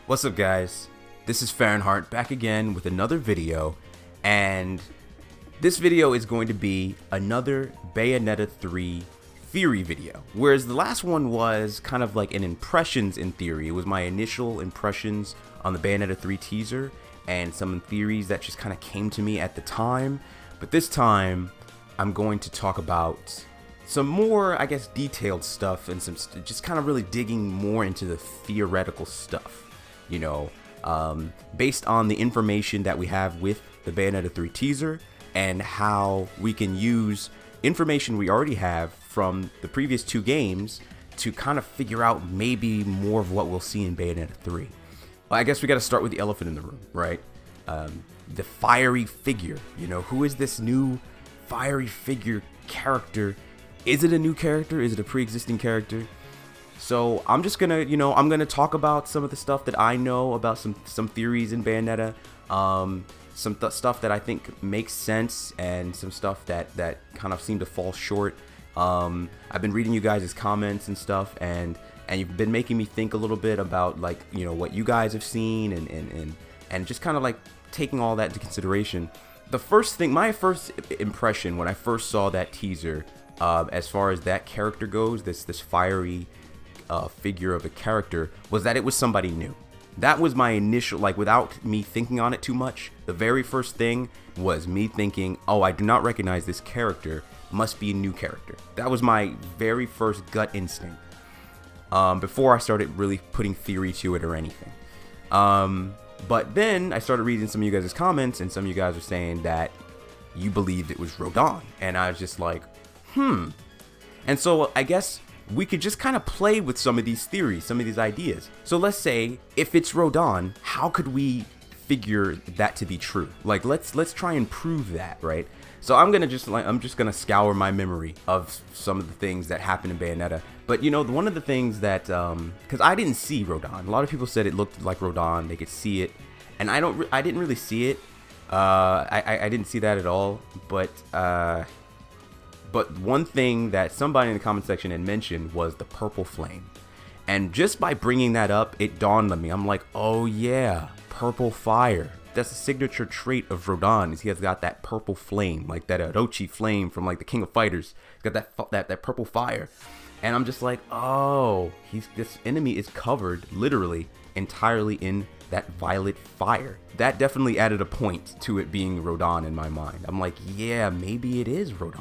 What's up, guys? This is Fahrenheit back again with another video, and this video is going to be another Bayonetta 3 theory video. Whereas the last one was kind of like an impressions in theory. It was my initial impressions on the Bayonetta 3 teaser and some theories that just kind of came to me at the time. But this time, I'm going to talk about some more, I guess, detailed stuff and some just kind of really digging more into the theoretical stuff. You know, based on the information that we have with the Bayonetta 3 teaser and how we can use information we already have from the previous two games to kind of figure out maybe more of what we'll see in Bayonetta 3. Well, I guess we got to start with the elephant in the room, right? The fiery figure. You know, who is this new fiery figure character? Is it a new character? Is it a pre-existing character? So I'm just gonna, I'm gonna talk about some of the stuff that I know about some theories in Bayonetta, some stuff that I think makes sense, and some stuff that kind of seem to fall short. I've been reading you guys' comments and stuff, and you've been making me think a little bit about, like, what you guys have seen, and just kind of like taking all that into consideration. The first thing, my first impression when I first saw that teaser, as far as that character goes, this fiery figure of a character, was that it was somebody new. That was my initial, like, without me thinking on it too much, the very first thing was me thinking, oh, I do not recognize this character, must be a new character. That was my very first gut instinct, before I started really putting theory to it or anything. But then I started reading some of you guys' comments, and some of you guys were saying that you believed it was Rodin, and I was just like, And so I guess we could just kind of play with some of these theories, some of these ideas. So let's say if it's Rodin, how could we figure that to be true? Like, let's try and prove that, right? So I'm just gonna scour my memory of some of the things that happened in Bayonetta. But one of the things that, because I didn't see Rodin. A lot of people said it looked like Rodin, they could see it, and I didn't really see it. I didn't see that at all. But one thing that somebody in the comment section had mentioned was the purple flame. And just by bringing that up, it dawned on me. I'm like, oh yeah, purple fire. That's a signature trait of Rodin, is he has got that purple flame, like that Orochi flame from, like, the King of Fighters. He's got that purple fire. And I'm just like, oh, this enemy is covered literally entirely in that violet fire. That definitely added a point to it being Rodin in my mind. I'm like, yeah, maybe it is Rodin.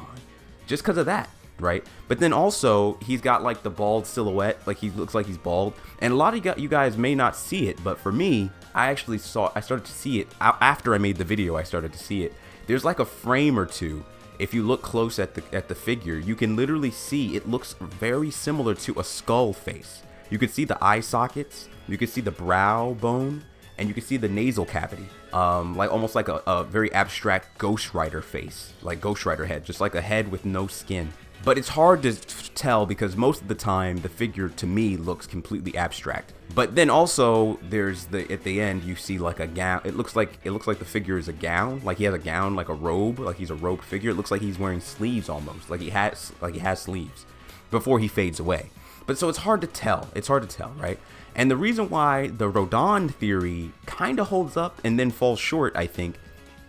Just because of that, right? But then also, he's got, like, the bald silhouette, like, he looks like he's bald. And a lot of you guys may not see it, but for me, I started to see it after I made the video. I started to see it. There's like a frame or two. If you look close at the figure, you can literally see it looks very similar to a skull face. You can see the eye sockets, you can see the brow bone, and you can see the nasal cavity, like almost like a very abstract Ghost Rider face, like Ghost Rider head, just like a head with no skin. But it's hard to tell because most of the time the figure to me looks completely abstract. But then also there's at the end you see like a gown. It looks like the figure is a gown, like he has a gown, like a robe, like he's a robed figure. It looks like he's wearing sleeves almost, like he has sleeves before he fades away. But so it's hard to tell. It's hard to tell, right? And the reason why the Rodin theory kind of holds up and then falls short, I think,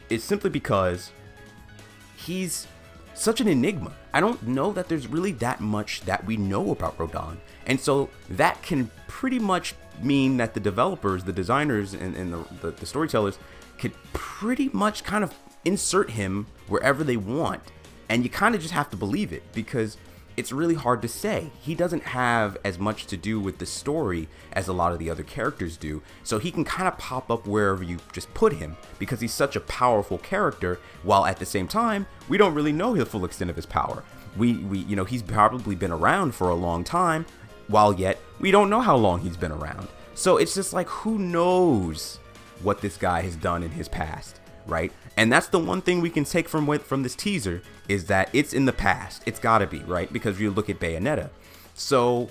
is simply because he's such an enigma. I don't know that there's really that much that we know about Rodin. And so that can pretty much mean that the developers, the designers, and the storytellers could pretty much kind of insert him wherever they want. And you kind of just have to believe it because it's really hard to say. He doesn't have as much to do with the story as a lot of the other characters do, so he can kind of pop up wherever you just put him because he's such a powerful character, while at the same time, we don't really know the full extent of his power. He's probably been around for a long time, while yet we don't know how long he's been around. So it's just like, who knows what this guy has done in his past, right? And that's the one thing we can take from this teaser, is that it's in the past. It's gotta be, right? Because you look at Bayonetta. So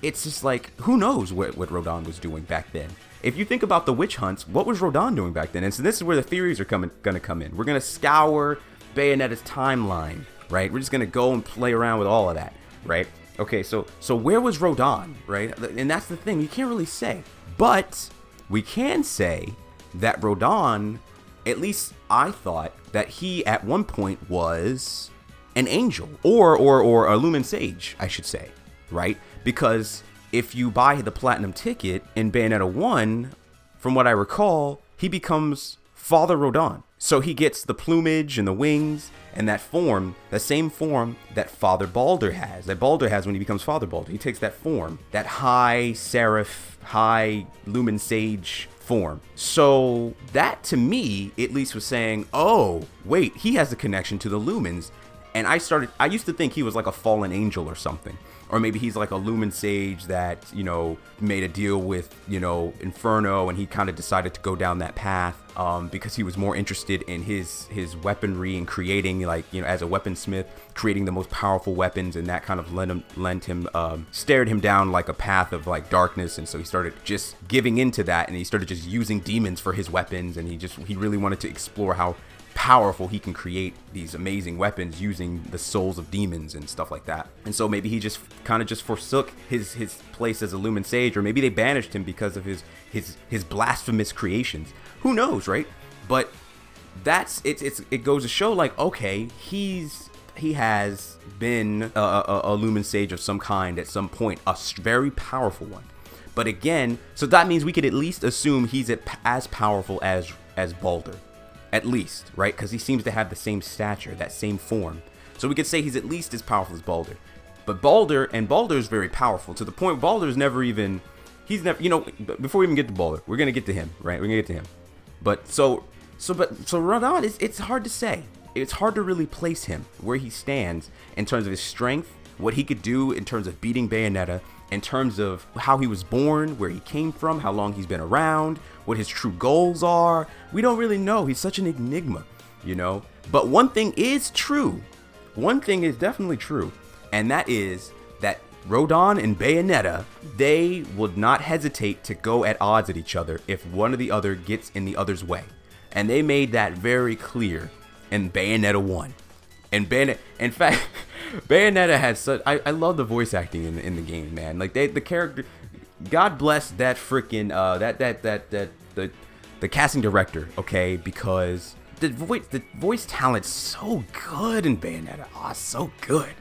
it's just like, who knows what Rodin was doing back then? If you think about the witch hunts, what was Rodin doing back then? And so this is where the theories are gonna come in. We're gonna scour Bayonetta's timeline, right? We're just gonna go and play around with all of that, right? Okay, so where was Rodin, right? And that's the thing, you can't really say. But we can say that Rodin, at least I thought that he at one point was an angel or a lumen sage, I should say, right? Because if you buy the platinum ticket in Bayonetta 1, from what I recall, he becomes Father Rodin. So he gets the plumage and the wings and that form, the same form that Father Baldur has, when he becomes Father Baldur. He takes that form, that high seraph, high lumen sage form. So that to me, at least, was saying, oh, wait, he has a connection to the lumens. And I used to think he was like a fallen angel or something. Or maybe he's like a lumen sage that, made a deal with, Inferno, and he kind of decided to go down that path because he was more interested in his weaponry and creating, as a weaponsmith, creating the most powerful weapons, and that kind of stared him down like a path of like darkness. And so he started just giving into that, and he started just using demons for his weapons, and he really wanted to explore how powerful he can create these amazing weapons using the souls of demons and stuff like that. And so maybe he just kind of just forsook his place as a lumen sage, or maybe they banished him because of his blasphemous creations. Who knows, right? But that's it goes to show, like, okay, he has been a lumen sage of some kind at some point, a very powerful one. But again, so that means we could at least assume he's as powerful as Baldur. At least, right? Because he seems to have the same stature, that same form. So we could say he's at least as powerful as Baldur. But Baldur is very powerful, to the point Baldur's never even, before we even get to Baldur, we're going to get to him, right? We're going to get to him. But so Rodin, it's hard to say. It's hard to really place him where he stands in terms of his strength, what he could do in terms of beating Bayonetta, in terms of how he was born, where he came from, how long he's been around, what his true goals are. We don't really know. He's such an enigma, But one thing is true. One thing is definitely true. And that is that Rodin and Bayonetta, they would not hesitate to go at odds at each other if one or the other gets in the other's way. And they made that very clear in Bayonetta 1. And in fact, Bayonetta has such, I love the voice acting in the game, man. Like the character, God bless that freaking the casting director, okay? Because the voice talent's so good in Bayonetta. Oh, so good.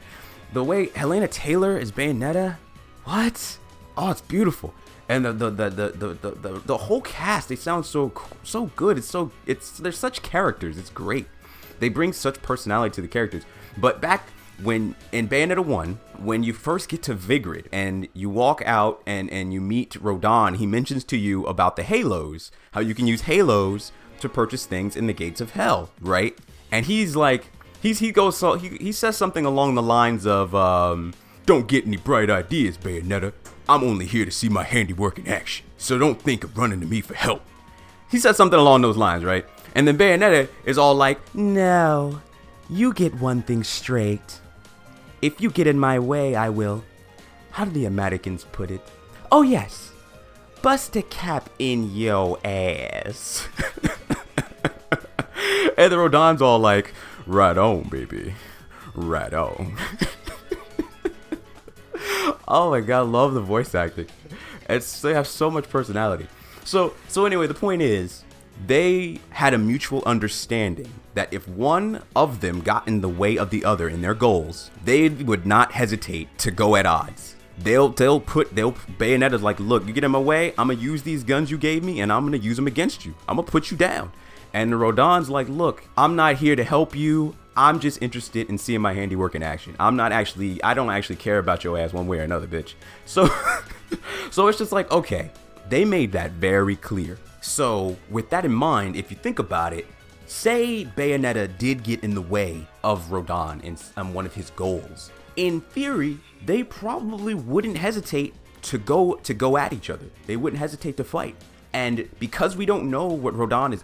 The way Helena Taylor is Bayonetta, what? Oh, it's beautiful. And the whole cast, they sound so good. They're such characters. It's great. They bring such personality to the characters. But back when in Bayonetta 1, when you first get to Vigrid and you walk out and you meet Rodin, he mentions to you about the halos, how you can use halos to purchase things in the gates of hell, right? And he's like, he says something along the lines of, don't get any bright ideas, Bayonetta. I'm only here to see my handiwork in action, so don't think of running to me for help. He says something along those lines, right? And then Bayonetta is all like, no, you get one thing straight. If you get in my way, I will. How do the Americans put it? Oh, yes. Bust a cap in yo ass. And the Rodin's all like, right on, baby. Right on. Oh my god, I love the voice acting. They have so much personality. So anyway, the point is, they had a mutual understanding that if one of them got in the way of the other in their goals, they would not hesitate to go at odds. Bayonetta's like, look, you get in my way, I'm gonna use these guns you gave me and I'm gonna use them against you. I'm gonna put you down. And the Rodin's like, look, I'm not here to help you. I'm just interested in seeing my handiwork in action. I don't actually care about your ass one way or another, bitch. So it's just like, okay, they made that very clear. So with that in mind, if you think about it, say Bayonetta did get in the way of Rodin in one of his goals. In theory, they probably wouldn't hesitate to go at each other. They wouldn't hesitate to fight. And because we don't know what Rodin is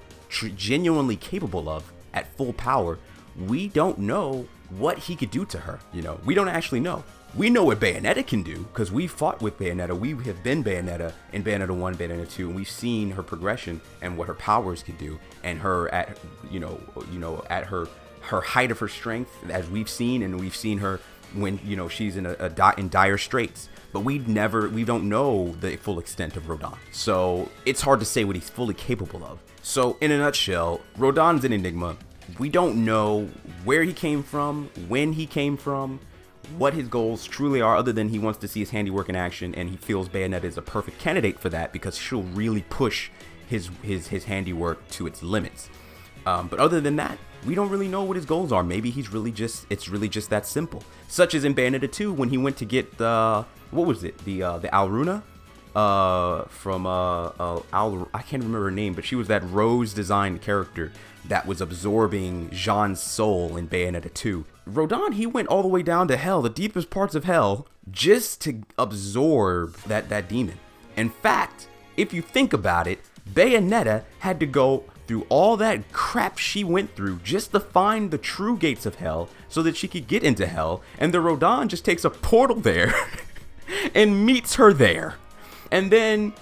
genuinely capable of at full power, we don't know what he could do to her. We don't actually know. We know what Bayonetta can do because we fought with Bayonetta. We have been Bayonetta in Bayonetta 1, Bayonetta 2, and we've seen her progression and what her powers can do, and her at at her height of her strength, as we've seen her when she's in dire straits. but we don't know the full extent of Rodin. So it's hard to say what he's fully capable of. So in a nutshell, Rodin's an enigma. We don't know where he came from, when he came from, what his goals truly are, other than he wants to see his handiwork in action, and he feels Bayonetta is a perfect candidate for that because she'll really push his handiwork to its limits. But other than that, we don't really know what his goals are. Maybe it's really just that simple. Such as in Bayonetta 2 when he went to get the Alruna from I can't remember her name, but she was that rose designed character that was absorbing Jean's soul in Bayonetta 2. Rodin, he went all the way down to hell, the deepest parts of hell, just to absorb that demon. In fact, if you think about it, Bayonetta had to go through all that crap she went through just to find the true gates of hell so that she could get into hell, and the Rodin just takes a portal there and meets her there. And then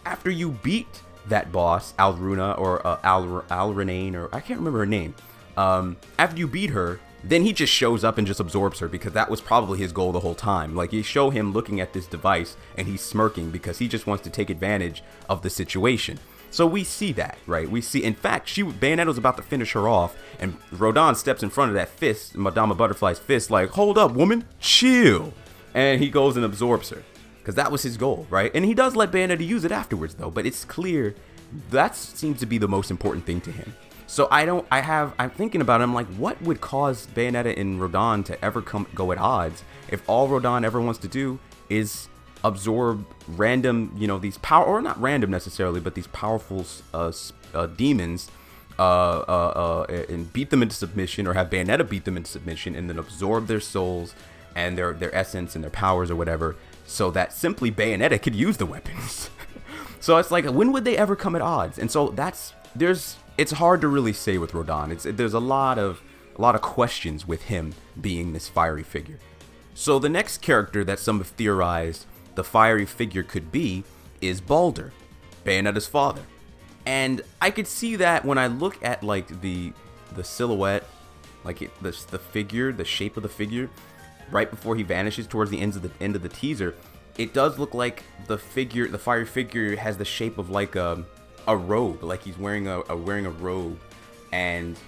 after you beat that boss, Alruna or Alrenane, or I can't remember her name, after you beat her, then he just shows up and just absorbs her, because that was probably his goal the whole time. Like, you show him looking at this device and he's smirking because he just wants to take advantage of the situation. So we see that, right? We see, in fact, Bayonetta's about to finish her off, and Rodin steps in front of that fist, Madama Butterfly's fist, like, hold up, woman, chill. And he goes and absorbs her, because that was his goal, right? And he does let Bayonetta use it afterwards, though, but it's clear that seems to be the most important thing to him. So I'm thinking about it, I'm like, what would cause Bayonetta and Rodin to ever go at odds if all Rodin ever wants to do is absorb random, these or not random necessarily, but these powerful demons, and beat them into submission, or have Bayonetta beat them into submission, and then absorb their souls and their essence and their powers or whatever, so that simply Bayonetta could use the weapons. So it's like, when would they ever come at odds? And so it's hard to really say with Rodin. There's a lot of questions with him being this fiery figure. So the next character that some have theorized the fiery figure could be is Baldur, Bayonetta's father. And I could see that when I look at like the silhouette, like the figure, the shape of the figure, right before he vanishes towards the end of the teaser, it does look like the fiery figure has the shape of like a robe, like he's wearing a robe, and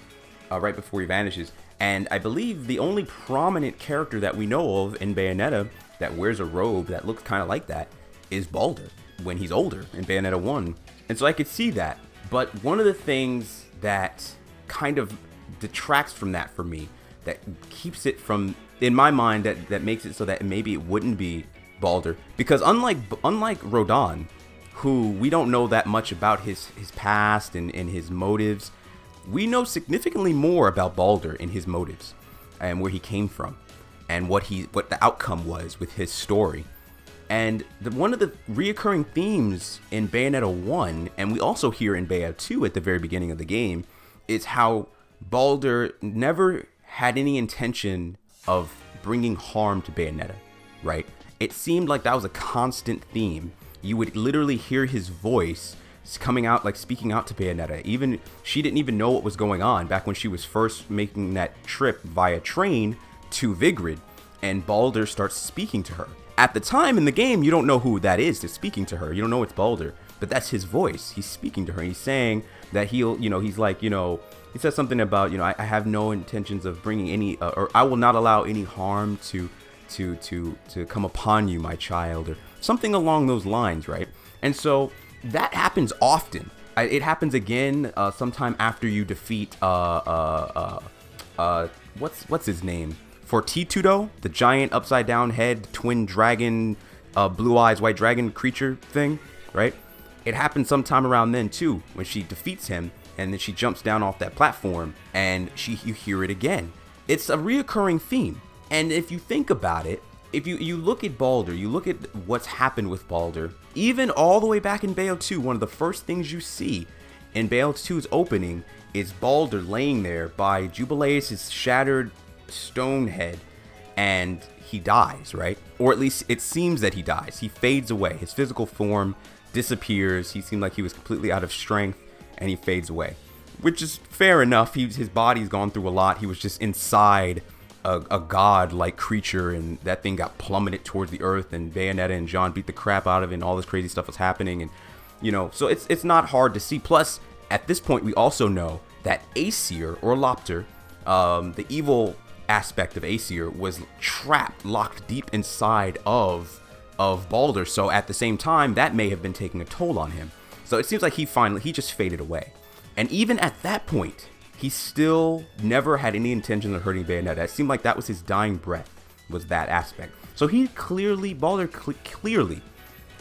right before he vanishes. And I believe the only prominent character that we know of in Bayonetta that wears a robe that looks kind of like that is Baldur when he's older in Bayonetta 1. And so I could see that. But one of the things that kind of detracts from that for me, that keeps it from, in my mind, that makes it so that maybe it wouldn't be Baldur, because unlike Rodin, who we don't know that much about his past and his motives, we know significantly more about Baldur and his motives and where he came from and what the outcome was with his story. And one of the reoccurring themes in Bayonetta 1, and we also hear in Bayonetta 2 at the very beginning of the game, is how Baldur never had any intention of bringing harm to Bayonetta, right? It seemed like that was a constant theme. You would literally hear his voice coming out, like speaking out to Bayonetta. Even she didn't even know what was going on back when she was first making that trip via train to Vigrid, and Baldur starts speaking to her. At the time in the game, you don't know who that is that's speaking to her. You don't know it's Baldur, but that's his voice. He's speaking to her. He's saying that he's like, he says something about, I have no intentions of bringing any, or I will not allow any harm to come upon you, my child, or something along those lines, right? And so that happens often. It happens again sometime after you defeat what's his name? Fortitudo, the giant upside down head twin dragon, blue eyes white dragon creature thing, right? It happens sometime around then too, when she defeats him, and then she jumps down off that platform, and you hear it again. It's a reoccurring theme. And if you think about it, if you look at Baldur, you look at what's happened with Baldur, even all the way back in Bayonetta 2, one of the first things you see in Bayonetta 2's opening is Baldur laying there by Jubileus' shattered stone head, and he dies, right? Or at least it seems that he dies. He fades away. His physical form disappears. He seemed like he was completely out of strength, and he fades away, which is fair enough. His body's gone through a lot. He was just inside a god-like creature, and that thing got plummeted towards the earth, and Bayonetta and Jean beat the crap out of it, and all this crazy stuff was happening, and so it's not hard to see. Plus, at this point, we also know that Aesir or Lopter, the evil aspect of Aesir, was trapped, locked deep inside of Balder. So at the same time, that may have been taking a toll on him. So it seems like he just faded away. And even at that point, he still never had any intention of hurting Bayonetta. It seemed like that was his dying breath, was that aspect. So Balder clearly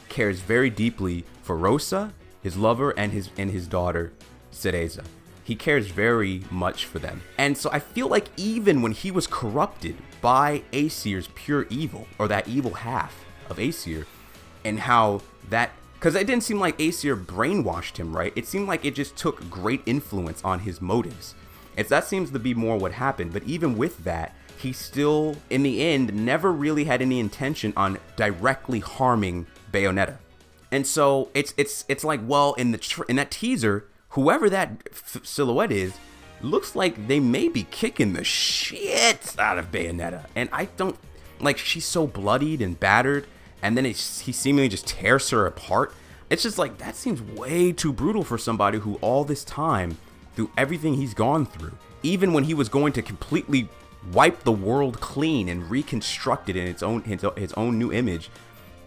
cares very deeply for Rosa, his lover, and his daughter, Cereza. He cares very much for them. And so I feel like even when he was corrupted by Aesir's pure evil, or that evil half of Aesir, and how that, because it didn't seem like Aesir brainwashed him, right? It seemed like it just took great influence on his motives. That seems to be more what happened. But even with that, he still, in the end, never really had any intention on directly harming Bayonetta. And so it's like, well, in that teaser, whoever that silhouette is, looks like they may be kicking the shit out of Bayonetta. And I don't, like, she's so bloodied and battered, and then he seemingly just tears her apart. It's just like, that seems way too brutal for somebody who all this time, through everything he's gone through, even when he was going to completely wipe the world clean and reconstruct it in his own new image,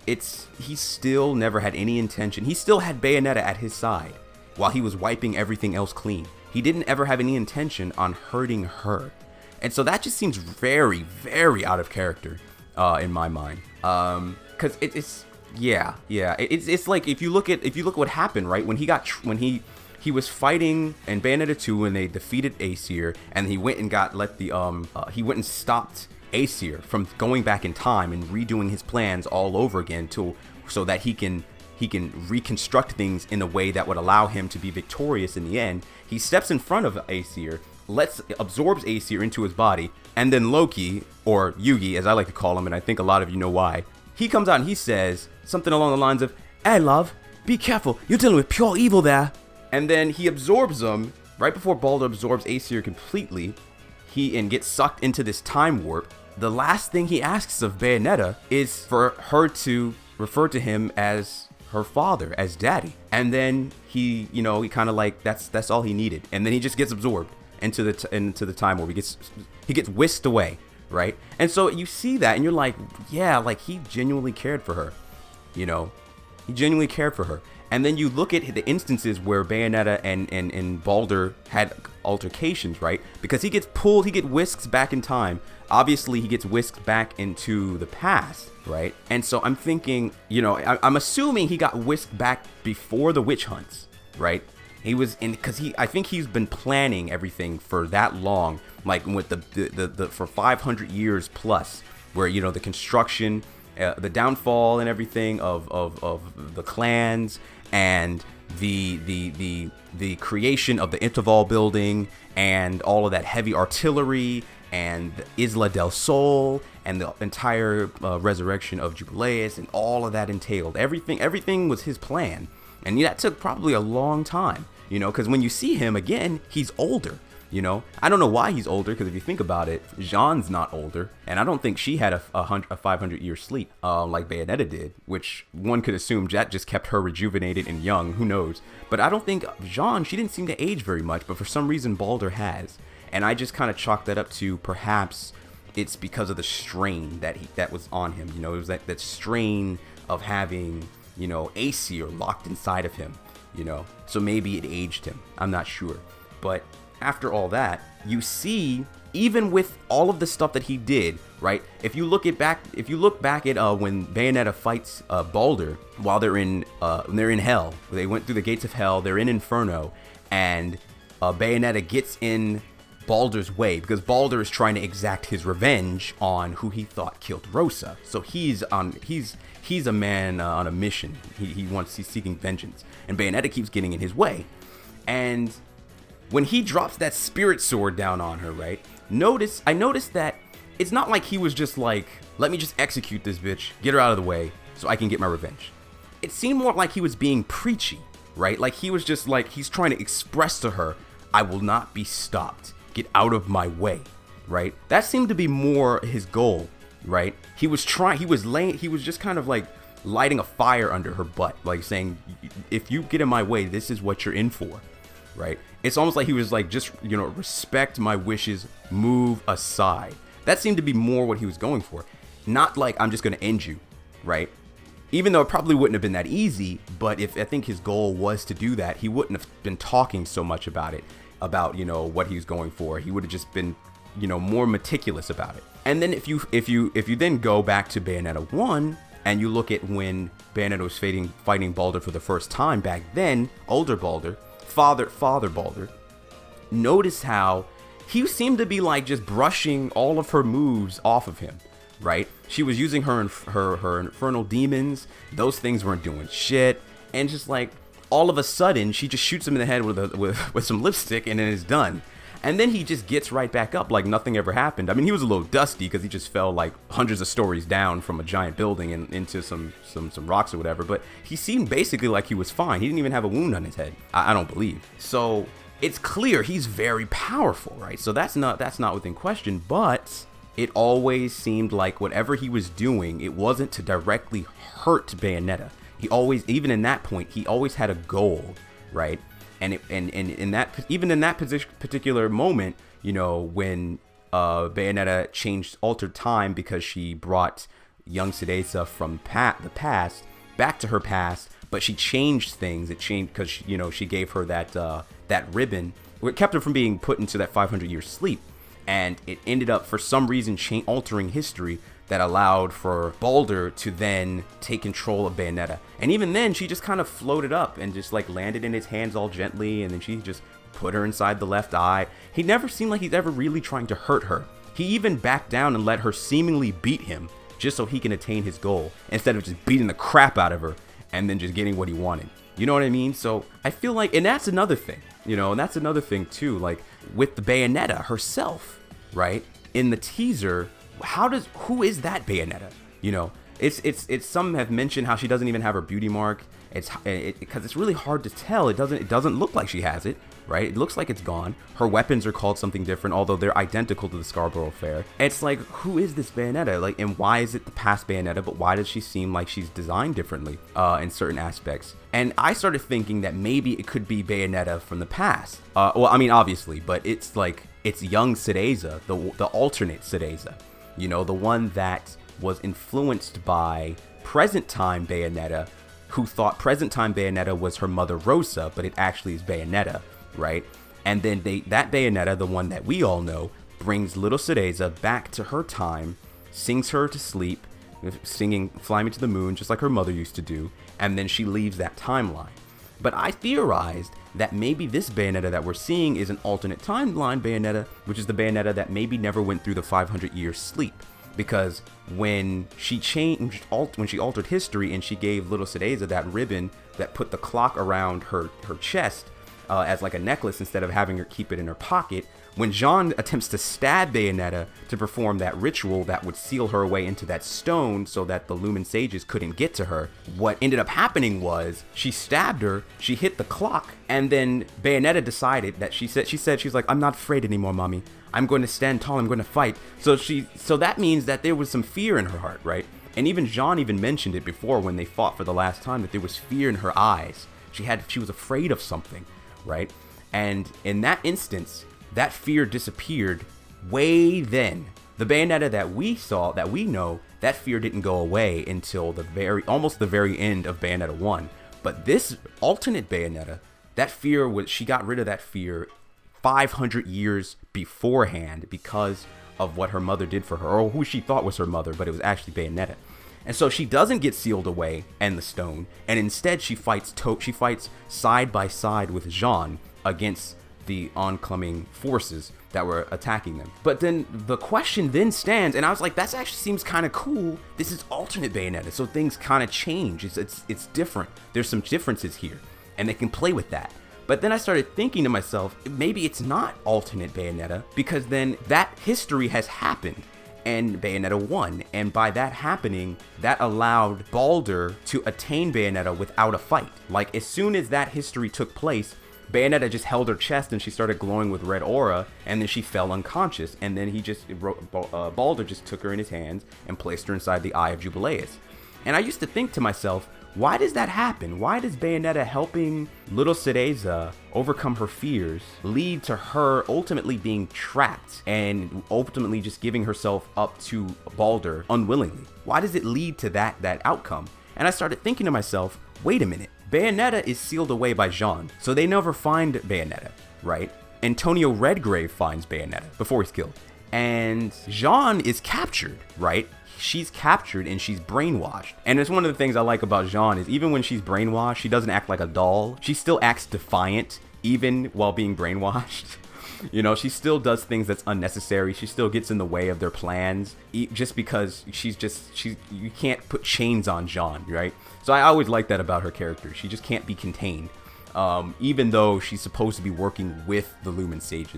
he still never had any intention. He still had Bayonetta at his side while he was wiping everything else clean. He didn't ever have any intention on hurting her. And so that just seems very, very out of character in my mind. Because it's like, if you look at what happened, right, when he was fighting in Bayonetta 2 when they defeated Aesir, and he went and stopped Aesir from going back in time and redoing his plans all over again so that he can reconstruct things in a way that would allow him to be victorious in the end. He steps in front of Aesir, absorbs Aesir into his body, and then Loki, or Yugi as I like to call him, and I think a lot of you know why, he comes out and he says something along the lines of, "Hey love, be careful, you're dealing with pure evil there." And then he absorbs them right before Balder absorbs Aesir completely. And gets sucked into this time warp. The last thing he asks of Bayonetta is for her to refer to him as her father, as daddy. And then he kind of like, that's all he needed. And then he just gets absorbed into the time warp. He gets whisked away, right? And so you see that and you're like, yeah, like he genuinely cared for her. He genuinely cared for her. And then you look at the instances where Bayonetta and Balder had altercations, right? Because he gets whisked back in time. Obviously, he gets whisked back into the past, right? And so I'm thinking, I'm assuming he got whisked back before the witch hunts, right? He was in, because I think he's been planning everything for that long, like with the for 500 years plus, where the construction, the downfall and everything of the clans, and the creation of the Interval building, and all of that heavy artillery, and Isla del Sol, and the entire resurrection of Jubileus, and all of that entailed. Everything was his plan. And that took probably a long time, because when you see him again, he's older. I don't know why he's older, because if you think about it, Jean's not older, and I don't think she had a 500-year sleep like Bayonetta did, which one could assume that just kept her rejuvenated and young. Who knows? But I don't think Jean, she didn't seem to age very much, but for some reason Balder has, and I just kind of chalked that up to perhaps it's because of the strain that was on him. It was that strain of having Aesir locked inside of him. So maybe it aged him. I'm not sure, but after all that, you see, even with all of the stuff that he did, right? If you look back at when Bayonetta fights Balder while they're in hell, they went through the gates of hell, they're in Inferno, and Bayonetta gets in Balder's way because Balder is trying to exact his revenge on who he thought killed Rosa. So he's a man on a mission. He's seeking vengeance, and Bayonetta keeps getting in his way, and when he drops that spirit sword down on her, right? I noticed that it's not like he was just like, let me just execute this bitch, get her out of the way so I can get my revenge. It seemed more like he was being preachy, right? Like he was just like, he's trying to express to her, I will not be stopped. Get out of my way. right? That seemed to be more his goal, right? He was just kind of like lighting a fire under her butt, like saying, if you get in my way, this is what you're in for, right? It's almost like he was like, just, respect my wishes, move aside. That seemed to be more what he was going for. Not like, I'm just going to end you, right? Even though it probably wouldn't have been that easy, but if I think his goal was to do that, he wouldn't have been talking so much about it, about, what he was going for. He would have just been, more meticulous about it. And then if you then go back to Bayonetta 1 and you look at when Bayonetta was fighting Baldur for the first time back then, older Baldur, father Baldur, notice how he seemed to be like just brushing all of her moves off of him, right? She was using her infernal demons. Those things weren't doing shit. And just like all of a sudden, she just shoots him in the head with some lipstick and then it's done. And then he just gets right back up like nothing ever happened. I mean, he was a little dusty because he just fell like hundreds of stories down from a giant building and into some rocks or whatever. But he seemed basically like he was fine. He didn't even have a wound on his head. I don't believe. So it's clear he's very powerful, right? So that's not within question. But it always seemed like whatever he was doing, it wasn't to directly hurt Bayonetta. He always, even in that point, he always had a goal, right? And in that, even in that particular moment, when Bayonetta altered time because she brought young Sudeza from the past back to her past, but she changed things. It changed because she gave her that ribbon. It kept her from being put into that 500-year sleep, and it ended up for some reason altering history that allowed for Baldur to then take control of Bayonetta. And even then, she just kind of floated up and just like landed in his hands all gently, and then she just put her inside the left eye. He never seemed like he's ever really trying to hurt her. He even backed down and let her seemingly beat him just so he can attain his goal, instead of just beating the crap out of her and then just getting what he wanted. You know what I mean? So I feel like, and that's another thing, and that's another thing too, like with the Bayonetta herself, right? In the teaser, who is that Bayonetta? It's some have mentioned how she doesn't even have her beauty mark. Because it's really hard to tell. It doesn't look like she has it, right? It looks like it's gone. Her weapons are called something different, although they're identical to the Scarborough Affair. It's like, who is this Bayonetta? Like, and why is it the past Bayonetta? But why does she seem like she's designed differently in certain aspects? And I started thinking that maybe it could be Bayonetta from the past. Well, I mean, obviously, but it's like it's young Sudeza, the alternate Sudeza. The one that was influenced by present-time Bayonetta, who thought present-time Bayonetta was her mother Rosa, but it actually is Bayonetta, right? And then that Bayonetta, the one that we all know, brings little Sudeza back to her time, sings her to sleep, singing Fly Me to the Moon, just like her mother used to do, and then she leaves that timeline. But I theorized that maybe this Bayonetta that we're seeing is an alternate timeline Bayonetta, which is the Bayonetta that maybe never went through the 500-year sleep. Because when she altered history and she gave little Sudeza that ribbon that put the clock around her chest as like a necklace instead of having her keep it in her pocket, when Jean attempts to stab Bayonetta to perform that ritual that would seal her away into that stone so that the Lumen Sages couldn't get to her, what ended up happening was she stabbed her, she hit the clock, and then Bayonetta decided that she's like, I'm not afraid anymore, mommy. I'm going to stand tall, I'm going to fight. So that means that there was some fear in her heart, right? And even Jean even mentioned it before when they fought for the last time, that there was fear in her eyes. She was afraid of something, right? And in that instance, that fear disappeared way then. The Bayonetta that we saw, that we know, that fear didn't go away until almost the very end of Bayonetta 1. But this alternate Bayonetta, she got rid of that fear 500 years beforehand because of what her mother did for her, or who she thought was her mother, but it was actually Bayonetta. And so she doesn't get sealed away and the stone, and instead she fights side by side with Jean against the oncoming forces that were attacking them. But then the question then stands, and I was like, that actually seems kind of cool. This is alternate Bayonetta, so things kind of change. It's different. There's some differences here, and they can play with that. But then I started thinking to myself, maybe it's not alternate Bayonetta, because then that history has happened in Bayonetta 1, and by that happening, that allowed Baldur to attain Bayonetta without a fight. Like, as soon as that history took place, Bayonetta just held her chest and she started glowing with red aura, and then she fell unconscious, and then Baldur just took her in his hands and placed her inside the Eye of Jubileus. And I used to think to myself, why does that happen? Why does Bayonetta helping little Cereza overcome her fears lead to her ultimately being trapped and ultimately just giving herself up to Baldur unwillingly? Why does it lead to that outcome? And I started thinking to myself, wait a minute, Bayonetta is sealed away by Jean, so they never find Bayonetta, right? Antonio Redgrave finds Bayonetta before he's killed. And Jean is captured, right? She's captured and she's brainwashed. And it's one of the things I like about Jean is even when she's brainwashed, she doesn't act like a doll. She still acts defiant even while being brainwashed. You know, she still does things that's unnecessary. She still gets in the way of their plans just because you can't put chains on Jean, right? So I always like that about her character. She just can't be contained. Even though she's supposed to be working with the Lumen Sage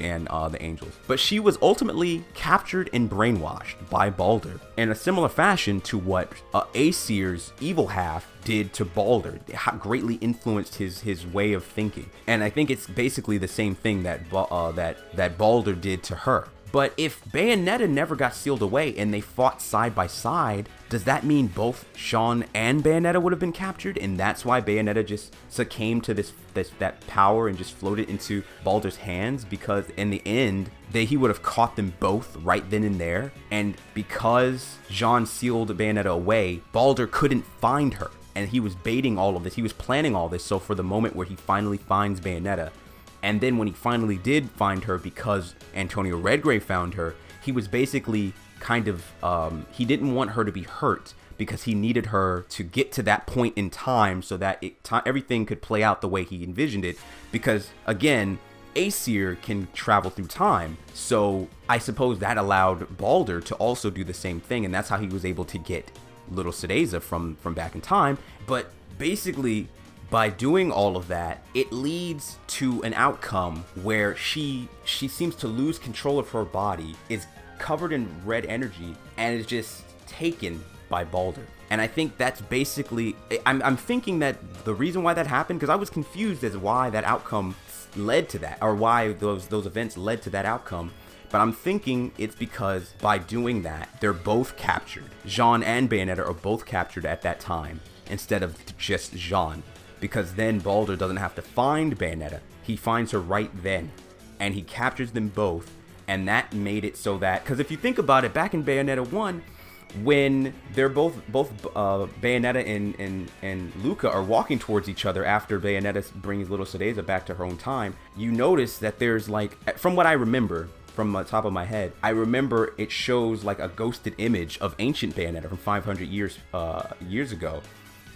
and the Angels. But she was ultimately captured and brainwashed by Baldur in a similar fashion to what Aesir's evil half did to Baldur. It greatly influenced his way of thinking. And I think it's basically the same thing that Baldur did to her. But if Bayonetta never got sealed away and they fought side by side, does that mean both Jean and Bayonetta would have been captured? And that's why Bayonetta just succumbed to that power and just floated into Baldur's hands? Because in the end, he would have caught them both right then and there. And because Jean sealed Bayonetta away, Baldur couldn't find her. And he was baiting all of this. He was planning all this. So for the moment where he finally finds Bayonetta, and then when he finally did find her because Antonio Redgrave found her, he was basically kind of, he didn't want her to be hurt because he needed her to get to that point in time so that everything could play out the way he envisioned it. Because again, Aesir can travel through time. So I suppose that allowed Baldur to also do the same thing. And that's how he was able to get little Cereza from back in time. But basically, by doing all of that, it leads to an outcome where she seems to lose control of her body, is covered in red energy, and is just taken by Baldur. And I think that's basically, I'm thinking that the reason why that happened, because I was confused as why that outcome led to that, or why those events led to that outcome. But I'm thinking it's because by doing that, they're both captured. Jean and Bayonetta are both captured at that time, instead of just Jean. Because then Baldur doesn't have to find Bayonetta. He finds her right then. And he captures them both. And that made it so that, because if you think about it, back in Bayonetta 1, when they're both Bayonetta and Luca are walking towards each other after Bayonetta brings little Cereza back to her own time, you notice that there's like, from what I remember, from the top of my head, I remember it shows like a ghosted image of ancient Bayonetta from 500 years ago.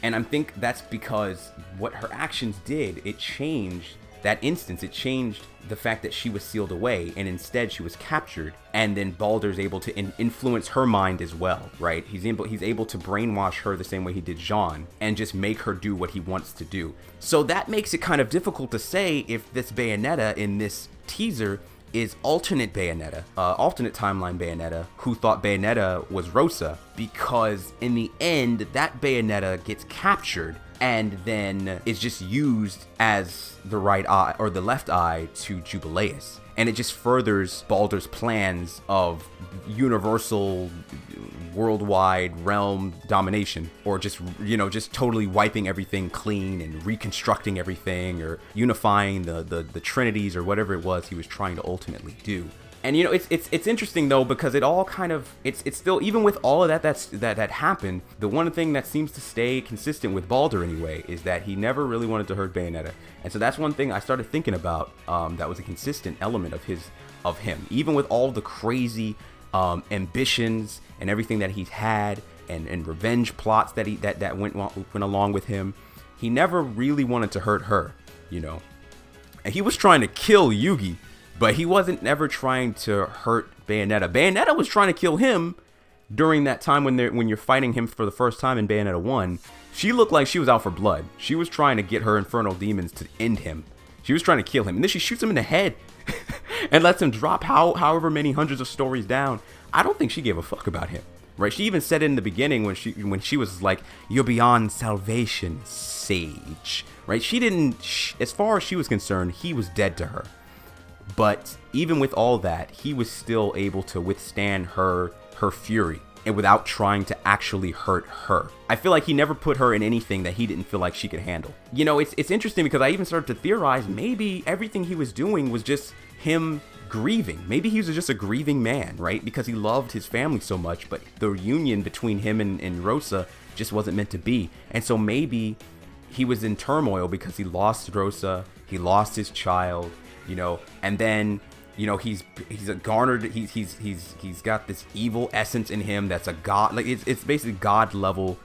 And I think that's because what her actions did, it changed that instance. It changed the fact that she was sealed away, and instead she was captured. And then Baldur's able to influence her mind as well, right? He's able to brainwash her the same way he did Jean, and just make her do what he wants to do. So that makes it kind of difficult to say if this Bayonetta in this teaser is alternate Bayonetta, alternate timeline Bayonetta, who thought Bayonetta was Rosa, because in the end, that Bayonetta gets captured and then is just used as the right eye or the left eye to Jubileus. And it just furthers Baldur's plans of universal, worldwide realm domination, or just totally wiping everything clean and reconstructing everything, or unifying the trinities, or whatever it was he was trying to ultimately do. And it's interesting though, because it all kind of it's still, even with all of that happened, the one thing that seems to stay consistent with Baldur anyway is that he never really wanted to hurt Bayonetta. And so that's one thing I started thinking about, that was a consistent element of him, even with all the crazy ambitions and everything that he's had, and revenge plots that went along with him. He never really wanted to hurt her, and he was trying to kill Yugi, but he wasn't ever trying to hurt Bayonetta. Bayonetta was trying to kill him during that time when you're fighting him for the first time in Bayonetta 1. She looked like she was out for blood. She was trying to get her infernal demons to end him. She was trying to kill him, and then she shoots him in the head and lets him drop however many hundreds of stories down. I don't think she gave a fuck about him, right? She even said it in the beginning when she was like, "You're beyond salvation, sage," right? She didn't, as far as she was concerned, he was dead to her. But even with all that, he was still able to withstand her fury, and without trying to actually hurt her. I feel like he never put her in anything that he didn't feel like she could handle. You know, it's interesting because I even started to theorize maybe everything he was doing was just him grieving. Maybe he was just a grieving man, right? Because he loved his family so much, but the union between him and Rosa just wasn't meant to be. And so maybe he was in turmoil because he lost Rosa, he lost his child, you know, and then, you know, he's got this evil essence in him that's a god. Like it's basically god level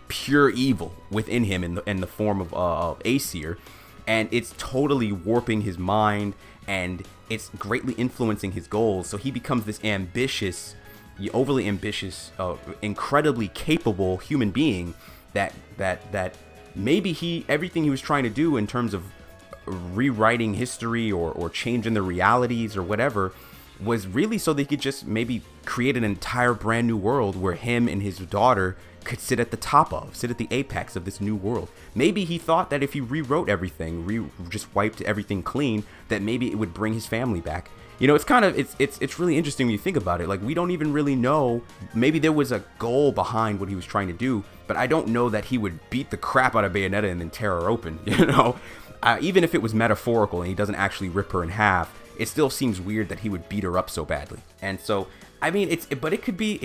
pure evil within him in the form of Aesir, and it's totally warping his mind, and it's greatly influencing his goals. So he becomes this ambitious, overly ambitious, incredibly capable human being that maybe everything he was trying to do in terms of rewriting history or changing the realities or whatever was really so they could just maybe create an entire brand new world where him and his daughter could sit at the apex of this new world. Maybe he thought that if he rewrote everything, just wiped everything clean, that maybe it would bring his family back. You know, it's really interesting when you think about it. Like, we don't even really know. Maybe there was a goal behind what he was trying to do, but I don't know that he would beat the crap out of Bayonetta and then tear her open, you know? Even if it was metaphorical and he doesn't actually rip her in half, it still seems weird that he would beat her up so badly. And so, I mean, but it could be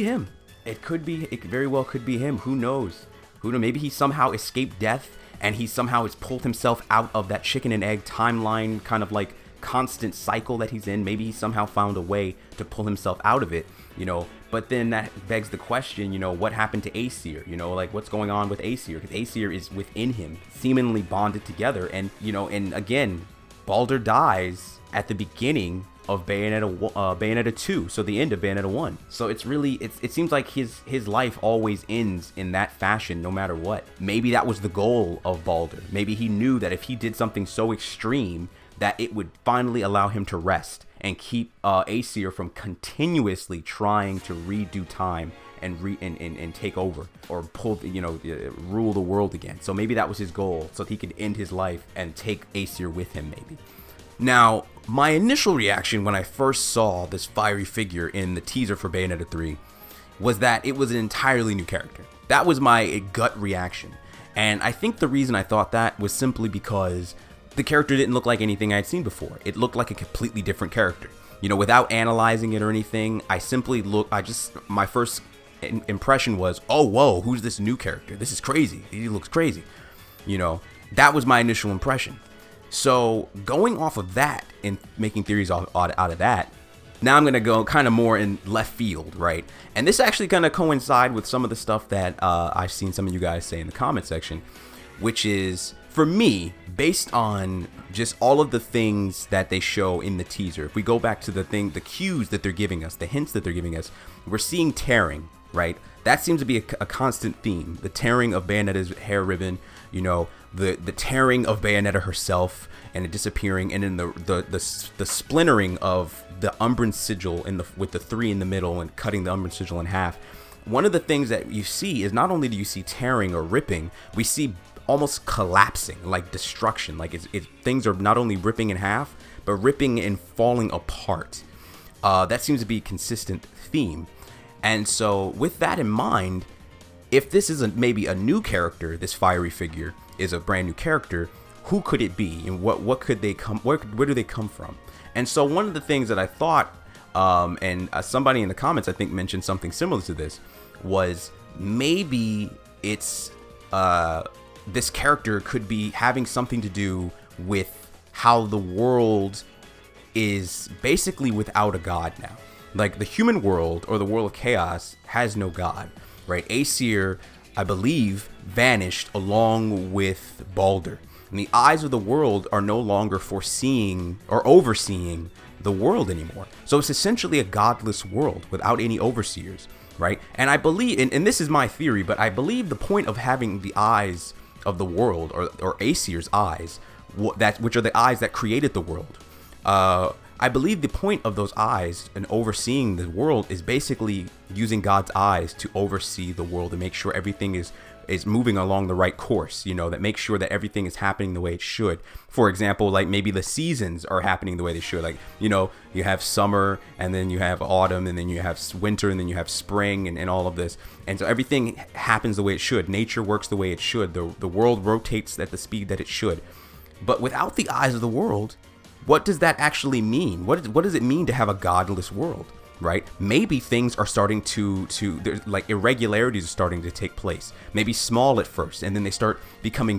him. It very well could be him. Who knows? Maybe he somehow escaped death and he somehow has pulled himself out of that chicken and egg timeline kind of like constant cycle that he's in. Maybe he somehow found a way to pull himself out of it, you know. But then that begs the question, you know, what happened to Aesir? You know, like, what's going on with Aesir? Because Aesir is within him, seemingly bonded together. And, you know, and again, Baldur dies at the beginning of Bayonetta 2, so the end of Bayonetta 1. So it's really, it seems like his life always ends in that fashion, no matter what. Maybe that was the goal of Baldur. Maybe he knew that if he did something so extreme, that it would finally allow him to rest and keep Aesir from continuously trying to redo time and take over or rule the world again. So maybe that was his goal, so that he could end his life and take Aesir with him, maybe. Now, my initial reaction when I first saw this fiery figure in the teaser for Bayonetta 3 was that it was an entirely new character. That was my gut reaction. And I think the reason I thought that was simply because the character didn't look like anything I'd seen before. It looked like a completely different character. You know, without analyzing it or anything, my first impression was, oh, whoa, who's this new character? This is crazy. He looks crazy. You know, that was my initial impression. So going off of that and making theories out of that, now I'm going to go kind of more in left field, right? And this actually kind of coincide with some of the stuff that I've seen some of you guys say in the comment section, which is, for me, based on just all of the things that they show in the teaser, if we go back to the cues that they're giving us, the hints that they're giving us, we're seeing tearing, right? That seems to be a constant theme. The tearing of Bayonetta's hair ribbon, you know, the tearing of Bayonetta herself and it disappearing, and then the splintering of the Umbran sigil with the 3 in the middle and cutting the Umbran sigil in half. One of the things that you see is not only do you see tearing or ripping, we see almost collapsing, like destruction. Like things are not only ripping in half, but ripping and falling apart. That seems to be a consistent theme. And so with that in mind, if this is maybe a new character, this fiery figure is a brand new character, who could it be, and what could they come? Where do they come from? And so one of the things that I thought, and somebody in the comments I think mentioned something similar to this, was maybe it's this character could be having something to do with how the world is basically without a god now. Like, the human world, or the world of chaos, has no god, right? Aesir, I believe, vanished along with Baldur. And the eyes of the world are no longer foreseeing or overseeing the world anymore. So it's essentially a godless world without any overseers, right? And I believe, and this is my theory, but I believe the point of having the eyes of the world, or Aesir's eyes, which are the eyes that created the world, I believe the point of those eyes and overseeing the world is basically using God's eyes to oversee the world and make sure everything is moving along the right course, that makes sure that everything is happening the way it should. For example, like maybe the seasons are happening the way they should. Like, you have summer, and then you have autumn, and then you have winter, and then you have spring, and all of this. And so everything happens the way it should. Nature works the way it should. The world rotates at the speed that it should. But without the eyes of the world, what does that actually mean? What does it mean to have a godless world? Right? Maybe things are starting to there's like irregularities are starting to take place. Maybe small at first, and then they start becoming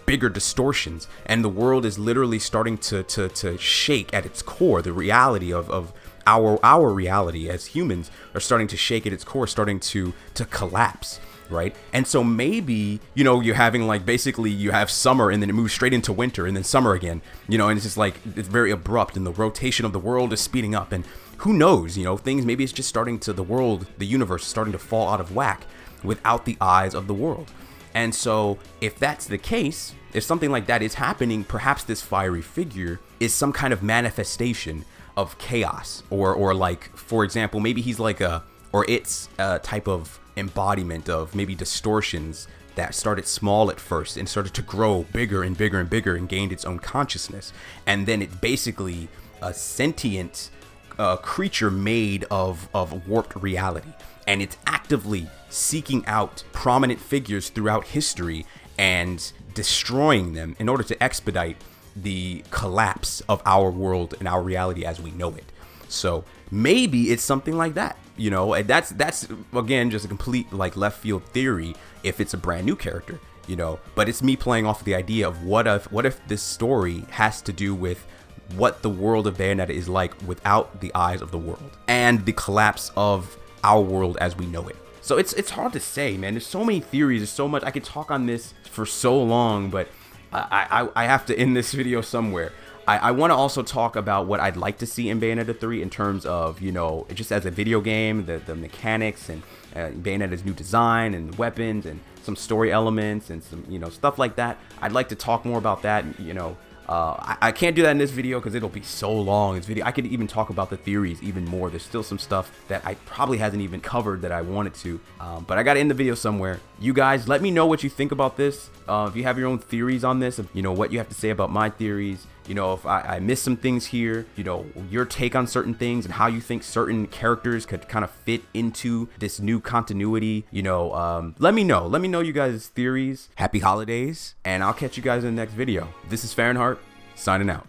bigger distortions, and the world is literally starting to shake at its core. The reality of our reality as humans are starting to shake at its core, starting to collapse. Right? And so maybe, you're having like, basically you have summer and then it moves straight into winter and then summer again, and it's just like, it's very abrupt, and the rotation of the world is speeding up, and who knows, things, maybe it's just the universe is starting to fall out of whack without the eyes of the world. And so if that's the case, if something like that is happening, perhaps this fiery figure is some kind of manifestation of chaos, or like, for example, maybe he's like it's a type of embodiment of maybe distortions that started small at first and started to grow bigger and bigger and bigger and gained its own consciousness. And then it's basically a sentient creature made of warped reality. And it's actively seeking out prominent figures throughout history and destroying them in order to expedite the collapse of our world and our reality as we know it. So maybe it's something like that. And that's again just a complete like left field theory if it's a brand new character, but it's me playing off of the idea of what if this story has to do with what the world of Bayonetta is like without the eyes of the world and the collapse of our world as we know it. So it's hard to say, man. There's so many theories, there's so much. I could talk on this for so long, but I have to end this video somewhere. I want to also talk about what I'd like to see in Bayonetta 3 in terms of, just as a video game, the mechanics and Bayonetta's new design and weapons and some story elements and some, stuff like that. I'd like to talk more about that, I can't do that in this video because it'll be so long. This video, I could even talk about the theories even more. There's still some stuff that I probably hasn't even covered that I wanted to, but I got to end the video somewhere. You guys, let me know what you think about this. If you have your own theories on this, what you have to say about my theories. If I missed some things here, your take on certain things and how you think certain characters could kind of fit into this new continuity, let me know. Let me know you guys' theories. Happy holidays, and I'll catch you guys in the next video. This is Fahrenheit, signing out.